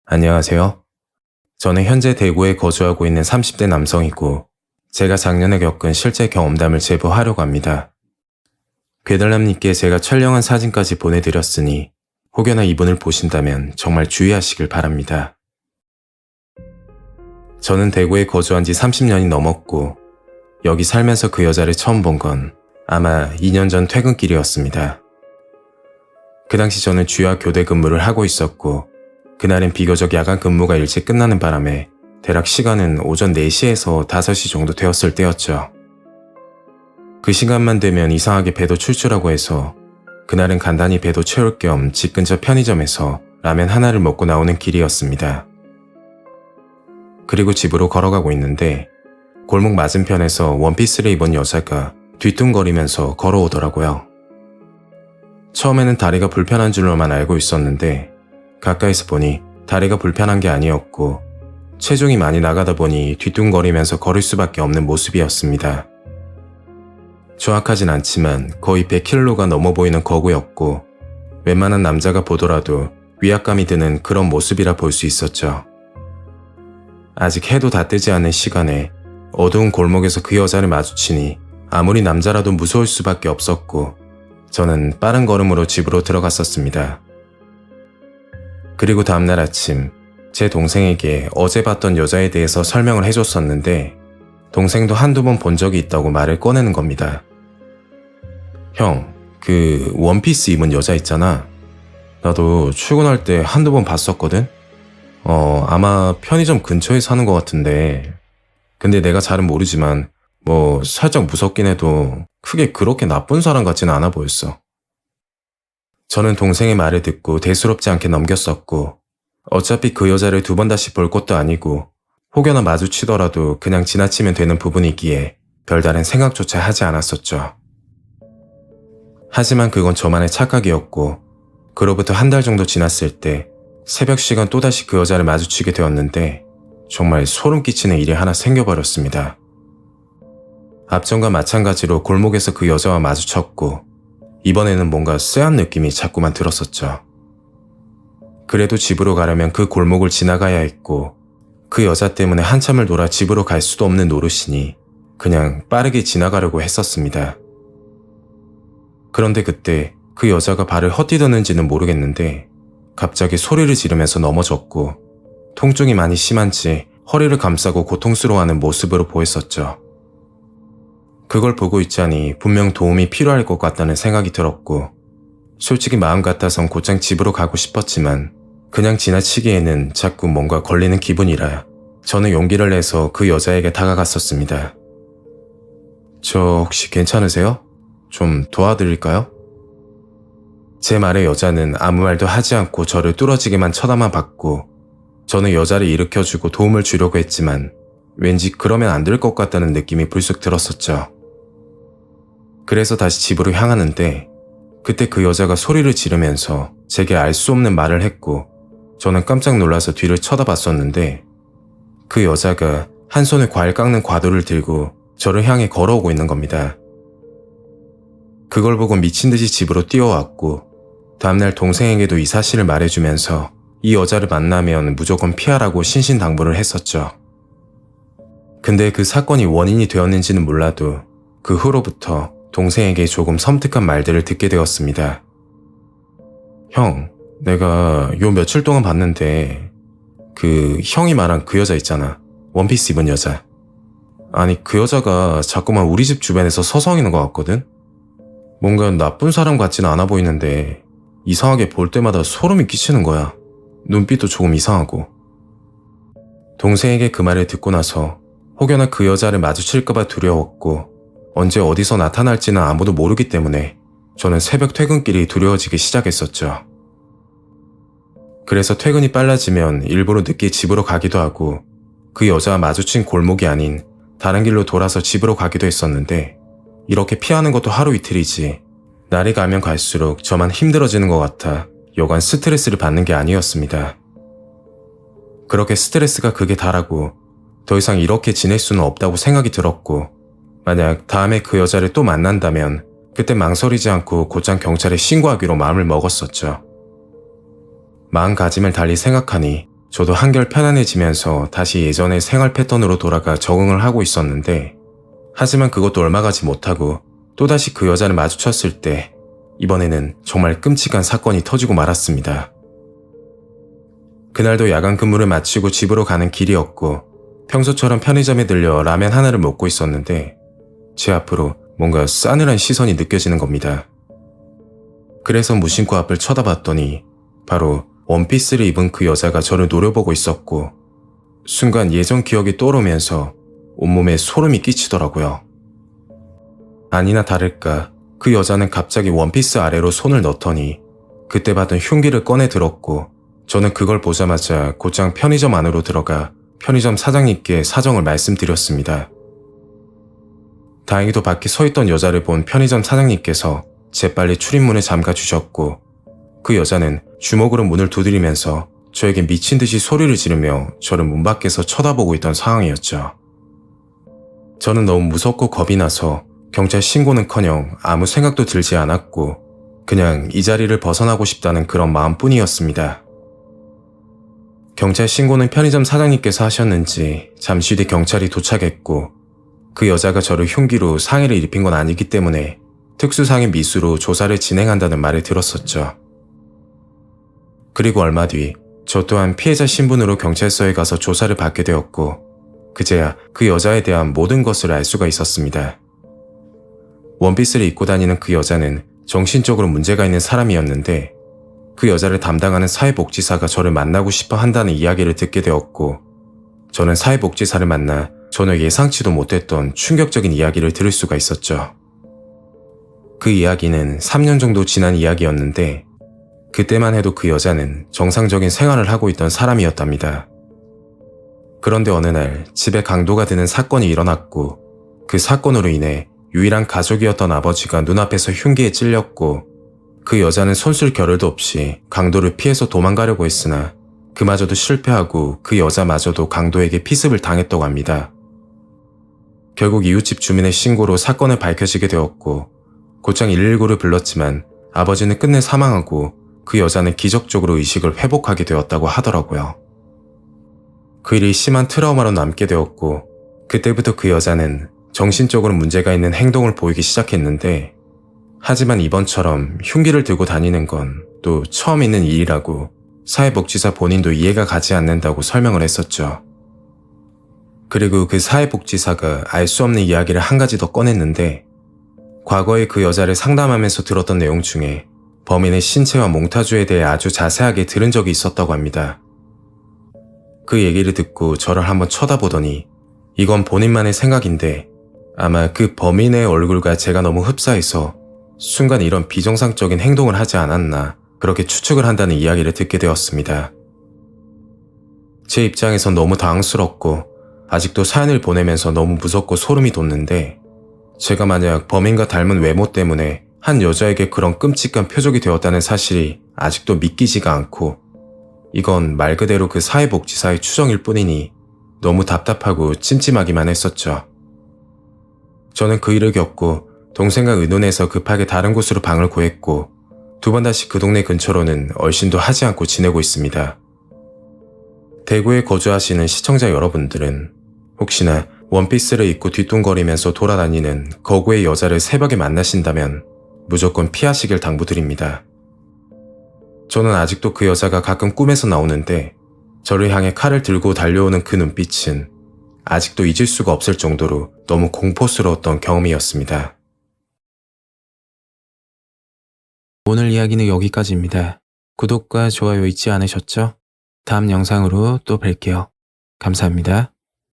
안녕하세요. 저는 현재 대구에 거주하고 있는 30대 남성이고, 제가 작년에 겪은 실제 경험담을 제보하려고 합니다. 괴달람님께 제가 촬영한 사진까지 보내드렸으니 혹여나 이분을 보신다면 정말 주의하시길 바랍니다. 저는 대구에 거주한 지 30년이 넘었고, 여기 살면서 그 여자를 처음 본 건 아마 2년 전 퇴근길이었습니다. 그 당시 저는 주야 교대 근무를 하고 있었고, 그날은 비교적 야간 근무가 일찍 끝나는 바람에 대략 시간은 오전 4시에서 5시 정도 되었을 때였죠. 그 시간만 되면 이상하게 배도 출출하고 해서 그날은 간단히 배도 채울 겸 집 근처 편의점에서 라면 하나를 먹고 나오는 길이었습니다. 그리고 집으로 걸어가고 있는데 골목 맞은편에서 원피스를 입은 여자가 뒤뚱거리면서 걸어오더라고요. 처음에는 다리가 불편한 줄로만 알고 있었는데 가까이서 보니 다리가 불편한 게 아니었고 체중이 많이 나가다 보니 뒤뚱거리면서 걸을 수밖에 없는 모습이었습니다. 정확하진 않지만 거의 100kg가 넘어 보이는 거구였고 웬만한 남자가 보더라도 위압감이 드는 그런 모습이라 볼 수 있었죠. 아직 해도 다 뜨지 않은 시간에 어두운 골목에서 그 여자를 마주치니 아무리 남자라도 무서울 수밖에 없었고 저는 빠른 걸음으로 집으로 들어갔었습니다. 그리고 다음날 아침 제 동생에게 어제 봤던 여자에 대해서 설명을 해줬었는데 동생도 한두 번 본 적이 있다고 말을 꺼내는 겁니다. 형, 그 원피스 입은 여자 있잖아. 나도 출근할 때 한두 번 봤었거든? 아마 편의점 근처에 사는 것 같은데 근데 내가 잘은 모르지만 뭐 살짝 무섭긴 해도 크게 그렇게 나쁜 사람 같지는 않아 보였어. 저는 동생의 말을 듣고 대수롭지 않게 넘겼었고 어차피 그 여자를 두 번 다시 볼 것도 아니고 혹여나 마주치더라도 그냥 지나치면 되는 부분이기에 별다른 생각조차 하지 않았었죠. 하지만 그건 저만의 착각이었고 그로부터 한 달 정도 지났을 때 새벽 시간 또다시 그 여자를 마주치게 되었는데 정말 소름 끼치는 일이 하나 생겨버렸습니다. 앞전과 마찬가지로 골목에서 그 여자와 마주쳤고 이번에는 뭔가 쎄한 느낌이 자꾸만 들었었죠. 그래도 집으로 가려면 그 골목을 지나가야 했고 그 여자 때문에 한참을 돌아 집으로 갈 수도 없는 노릇이니 그냥 빠르게 지나가려고 했었습니다. 그런데 그때 그 여자가 발을 헛디뎠는지는 모르겠는데 갑자기 소리를 지르면서 넘어졌고 통증이 많이 심한지 허리를 감싸고 고통스러워하는 모습으로 보였었죠. 그걸 보고 있자니 분명 도움이 필요할 것 같다는 생각이 들었고 솔직히 마음 같아선 곧장 집으로 가고 싶었지만 그냥 지나치기에는 자꾸 뭔가 걸리는 기분이라 저는 용기를 내서 그 여자에게 다가갔었습니다. 저 혹시 괜찮으세요? 좀 도와드릴까요? 제 말에 여자는 아무 말도 하지 않고 저를 뚫어지게만 쳐다만 봤고 저는 여자를 일으켜주고 도움을 주려고 했지만 왠지 그러면 안 될 것 같다는 느낌이 불쑥 들었었죠. 그래서 다시 집으로 향하는데 그때 그 여자가 소리를 지르면서 제게 알 수 없는 말을 했고 저는 깜짝 놀라서 뒤를 쳐다봤었는데 그 여자가 한 손에 과일 깎는 과도를 들고 저를 향해 걸어오고 있는 겁니다. 그걸 보고 미친 듯이 집으로 뛰어왔고 다음날 동생에게도 이 사실을 말해주면서 이 여자를 만나면 무조건 피하라고 신신당부를 했었죠. 근데 그 사건이 원인이 되었는지는 몰라도 그 후로부터 동생에게 조금 섬뜩한 말들을 듣게 되었습니다. 형, 내가 요 며칠 동안 봤는데 그 형이 말한 그 여자 있잖아. 원피스 입은 여자. 아니 그 여자가 자꾸만 우리 집 주변에서 서성이는 것 같거든? 뭔가 나쁜 사람 같지는 않아 보이는데 이상하게 볼 때마다 소름이 끼치는 거야. 눈빛도 조금 이상하고. 동생에게 그 말을 듣고 나서 혹여나 그 여자를 마주칠까봐 두려웠고 언제 어디서 나타날지는 아무도 모르기 때문에 저는 새벽 퇴근길이 두려워지기 시작했었죠. 그래서 퇴근이 빨라지면 일부러 늦게 집으로 가기도 하고 그 여자와 마주친 골목이 아닌 다른 길로 돌아서 집으로 가기도 했었는데 이렇게 피하는 것도 하루 이틀이지 날이 가면 갈수록 저만 힘들어지는 것 같아 여간 스트레스를 받는 게 아니었습니다. 그렇게 스트레스가 극에 달하고 더 이상 이렇게 지낼 수는 없다고 생각이 들었고 만약 다음에 그 여자를 또 만난다면 그때 망설이지 않고 곧장 경찰에 신고하기로 마음을 먹었었죠. 마음가짐을 달리 생각하니 저도 한결 편안해지면서 다시 예전의 생활 패턴으로 돌아가 적응을 하고 있었는데, 하지만 그것도 얼마 가지 못하고 또다시 그 여자를 마주쳤을 때 이번에는 정말 끔찍한 사건이 터지고 말았습니다. 그날도 야간 근무를 마치고 집으로 가는 길이었고 평소처럼 편의점에 들려 라면 하나를 먹고 있었는데 제 앞으로 뭔가 싸늘한 시선이 느껴지는 겁니다. 그래서 무심코 앞을 쳐다봤더니 바로 원피스를 입은 그 여자가 저를 노려보고 있었고 순간 예전 기억이 떠오르면서 온몸에 소름이 끼치더라고요. 아니나 다를까 그 여자는 갑자기 원피스 아래로 손을 넣더니 그때 받은 흉기를 꺼내 들었고 저는 그걸 보자마자 곧장 편의점 안으로 들어가 편의점 사장님께 사정을 말씀드렸습니다. 다행히도 밖에 서 있던 여자를 본 편의점 사장님께서 재빨리 출입문을 잠가 주셨고 그 여자는 주먹으로 문을 두드리면서 저에게 미친 듯이 소리를 지르며 저를 문 밖에서 쳐다보고 있던 상황이었죠. 저는 너무 무섭고 겁이 나서 경찰 신고는커녕 아무 생각도 들지 않았고 그냥 이 자리를 벗어나고 싶다는 그런 마음뿐이었습니다. 경찰 신고는 편의점 사장님께서 하셨는지 잠시 뒤 경찰이 도착했고 그 여자가 저를 흉기로 상해를 입힌 건 아니기 때문에 특수상해 미수로 조사를 진행한다는 말을 들었었죠. 그리고 얼마 뒤 저 또한 피해자 신분으로 경찰서에 가서 조사를 받게 되었고 그제야 그 여자에 대한 모든 것을 알 수가 있었습니다. 원피스를 입고 다니는 그 여자는 정신적으로 문제가 있는 사람이었는데 그 여자를 담당하는 사회복지사가 저를 만나고 싶어 한다는 이야기를 듣게 되었고 저는 사회복지사를 만나 전혀 예상치도 못했던 충격적인 이야기를 들을 수가 있었죠. 그 이야기는 3년 정도 지난 이야기였는데 그때만 해도 그 여자는 정상적인 생활을 하고 있던 사람이었답니다. 그런데 어느 날 집에 강도가 드는 사건이 일어났고 그 사건으로 인해 유일한 가족이었던 아버지가 눈앞에서 흉기에 찔렸고 그 여자는 손쓸 겨를도 없이 강도를 피해서 도망가려고 했으나 그마저도 실패하고 그 여자마저도 강도에게 피습을 당했다고 합니다. 결국 이웃집 주민의 신고로 사건을 밝혀지게 되었고 곧장 119를 불렀지만 아버지는 끝내 사망하고 그 여자는 기적적으로 의식을 회복하게 되었다고 하더라고요. 그 일이 심한 트라우마로 남게 되었고 그때부터 그 여자는 정신적으로 문제가 있는 행동을 보이기 시작했는데 하지만 이번처럼 흉기를 들고 다니는 건 또 처음 있는 일이라고 사회복지사 본인도 이해가 가지 않는다고 설명을 했었죠. 그리고 그 사회복지사가 알 수 없는 이야기를 한 가지 더 꺼냈는데 과거에 그 여자를 상담하면서 들었던 내용 중에 범인의 신체와 몽타주에 대해 아주 자세하게 들은 적이 있었다고 합니다. 그 얘기를 듣고 저를 한번 쳐다보더니 이건 본인만의 생각인데 아마 그 범인의 얼굴과 제가 너무 흡사해서 순간 이런 비정상적인 행동을 하지 않았나 그렇게 추측을 한다는 이야기를 듣게 되었습니다. 제 입장에선 너무 당황스럽고 아직도 사연을 보내면서 너무 무섭고 소름이 돋는데 제가 만약 범인과 닮은 외모 때문에 한 여자에게 그런 끔찍한 표적이 되었다는 사실이 아직도 믿기지가 않고 이건 말 그대로 그 사회복지사의 추정일 뿐이니 너무 답답하고 찜찜하기만 했었죠. 저는 그 일을 겪고 동생과 의논해서 급하게 다른 곳으로 방을 구했고 두 번 다시 그 동네 근처로는 얼씬도 하지 않고 지내고 있습니다. 대구에 거주하시는 시청자 여러분들은 혹시나 원피스를 입고 뒤뚱거리면서 돌아다니는 거구의 여자를 새벽에 만나신다면 무조건 피하시길 당부드립니다. 저는 아직도 그 여자가 가끔 꿈에서 나오는데 저를 향해 칼을 들고 달려오는 그 눈빛은 아직도 잊을 수가 없을 정도로 너무 공포스러웠던 경험이었습니다. 오늘 이야기는 여기까지입니다. 구독과 좋아요 잊지 않으셨죠? 다음 영상으로 또 뵐게요. 감사합니다.